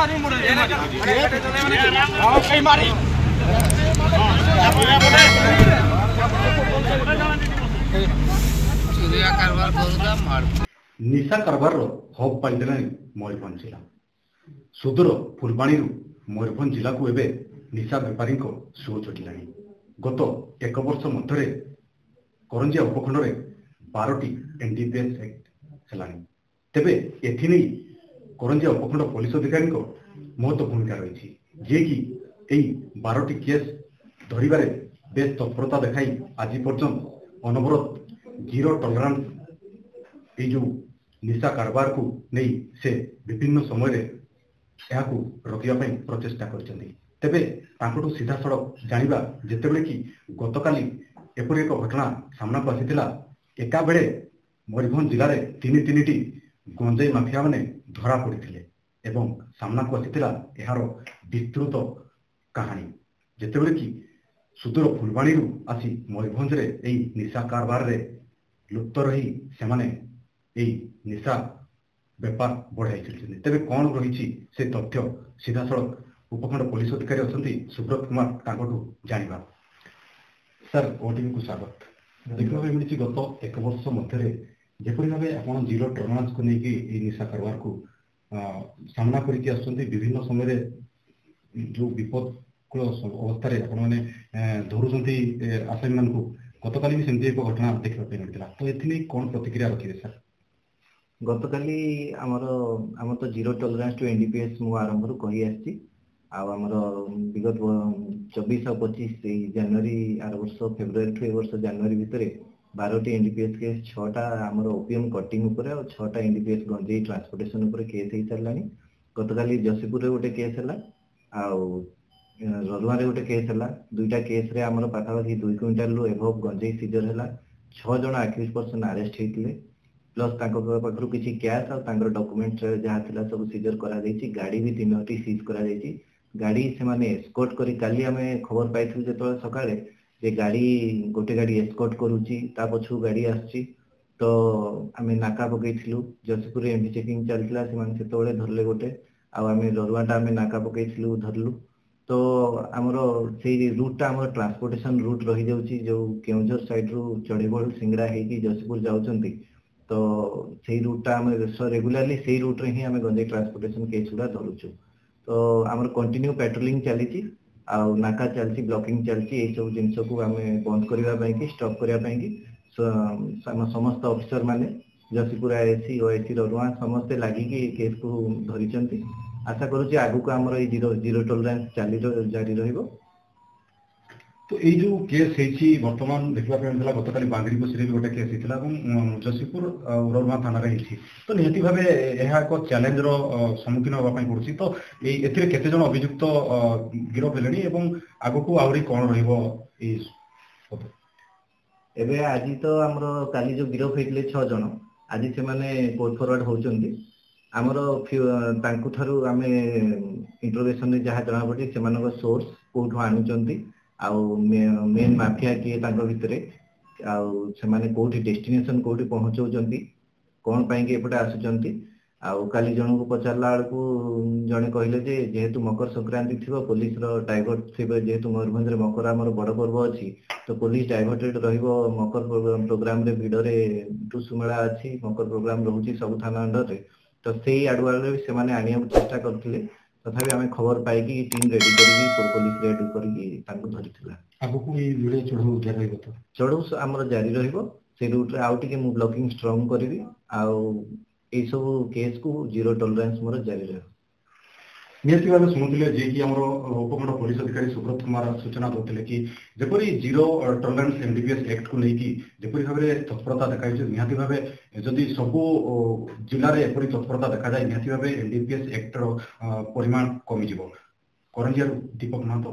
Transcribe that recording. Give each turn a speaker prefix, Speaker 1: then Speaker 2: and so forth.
Speaker 1: निशा कारबार हब पाइदेला मयूरभंज जिला सुदूर फुलबाणी मयूरभंज जिला को एवं निशा बेपारी सुओ चढ़ला। गत एक वर्ष मध्य करंजिया उपखंड में 12टी एनडीपीएस एक्ट है। तेबे एथि करंजिया उपखंड पुलिस अधिकारी महत्व भूमिका रही जी कि 12टी केस धरवे बेस तत्परता देखाई आज पर्यंत अनवरत जीरो टॉलरेंस जो निशा कारबार को नहीं से विभिन्न समय रखा प्रचेषा कर सीधा सड़क जाना जितेबले कि गतकाली एपरी एक घटना सामना को आसीला एका बेले मयूरभंज जिले में तीन गंजेई माफिया मैंने धरा पड़ते एवं सामना को आसीला यार विस्तृत कहानी जितेबले कि सुदूर फुलबाणी आसी मयूरभंज रे निशा कारबार रे लुप्त रही से निशा बेपार बढ़ाई चलते। तेज कौन रही से तथ्य सीधा सड़क उपखंड पुलिस अधिकारी अच्छा सुब्रत कुमार जाना। सर ओटीवी को स्वागत। देखा मिली गत एक वर्ष मध्य जपरी भाव आप जीरो टॉलरेंस को लेकिन निशा कारबार को सामना करके विभिन्न समय जो विपद अवस्था धरुंच आसामी मान गतकाली भी सेमती एक घटना देखा मिलता तो ये कौन प्रतिक्रिया रखिए सर?
Speaker 2: गतकाली आम तो जीरो टॉलरेंस टू एनडीपीएस मु आरंभ कही आसी आमर विगत 24 और 25 जनवरी आर वर्ष फेब्रुआरी ठू वर्ष जनवरी भितर 12टी एनडीपीएस केस 6टा आमर ओपीएम कटिंग उपर और 6टा एनडीपीएस गंजेई ट्रांसपोर्टेशन उपर केस हो सारा। गतकाली जसीपुर गोटे केस है ररुआ गोटे केस है। दुईटा केस रे आमर पाखापाखि 2 क्विंटाल एभव गंजेई सीजर है। 6 जन अक्यूज पर्सन अरेस्ट होते प्लस पाखु किसी कैश और डॉक्यूमेंट जहाँ थी सब सीजर करा गाड़ी भी 3टी सीज करा गाड़ी से माने एस्कॉर्ट करी काली आमे खबर पाई जो सकाळे जे गाड़ी गोटे गाड़ी एस्कॉर्ट करूची ता पछू गाड़ी आसी तो आमे नाका पकईथिलु जसीपुर एमपी चेकिंग चलतिला से माने सेतोळे धरले गोटे आमे ररुआटा आमे नाका पकईथिलु धरलु तो आमर से रूटा आमर ट्रांसपोर्टेशन रूट रही जाउची जो केउंझर साइड रु चढ़ीबोल सिंगड़ा हेकी जसीपुर जाउचंती तो से रूटा आमे रेगुलरली से रूट रे ही आमे गंजेई ट्रांसपोर्टेशन केस गुडा धरुछु। तो आमर कंटिन्यू पेट्रोलिंग चली नाका चलती ब्लॉकिंग चलती सब जिनस को आम बंद करने स्टॉप करने समस्त ऑफिसर माने जसीपुर आईएससी ओएससी ररुआ समस्ते लगिकी केस को धरी आशा करुँच आगु को आमर जीरो टॉलरेंस जारी रहिबो।
Speaker 1: तो ये जो केस बर्तमान देखा मिलता गतकाली बांगरी बसी भी गोटे केस होता जसीपुर ररुआ थाना तो निहती भाव यह एक चैलेंज सम्मुखीन होगापी पड़ुछि। तो केते जन अभियुक्त गिरफ हेले आगु को आहरी कौन
Speaker 2: रबे आज तो आमर काली जो गिरफ होते 6 जन आज से कोर्ट फरवर्ड होती आमर आमे इंट्रोगेशन जहाँ जना पड़ी से सोर्स कौटू आणुचंती आउ मेन माफिया किए भितर आने कौटी डेस्टिनेशन कौटी पहुँचाऊँच कौन पाई एपटे आसुचंती आउ काली जन को पचारला बेलू जड़े कहले जेहेतु मकर संक्रांति थी पुलिस डाइवर्ट थी जेहेतु मयूरभंज मकर आमर बड़ पर्व अच्छी तो पुलिस डाइवर्टेड मकर प्रोग्राम रे भिड़ टुसु मेला अच्छी मकर प्रोग्राम रोचे सब थाना अंडर रे तो से आड़ुआ से आने चेष्टा करते तथापि आम खबर पाई टीम रेडी पुलिस रेडी कर चढ़ऊ आमर जारी से रूट आउ टे मु ब्लॉकिंग स्ट्रॉन्ग करी आउ सब केस को जीरो टॉलरेंस मोर जारी रह
Speaker 1: निहती भाव शुणुले जी कि उपखंड पुलिस अधिकारी सुब्रत कुमार सूचना देते कि जपरी जीरो टॉलरेंस एनडीपीएस एक्ट को लेकिन जपरी भाव तत्परता देखा निहती भाव जदि सबू जिले में एपरी तत्परता देखा जाए निहती भाव एनडीपीएस एक्टर परिमाण कमिज करंजिया दीपक महतो।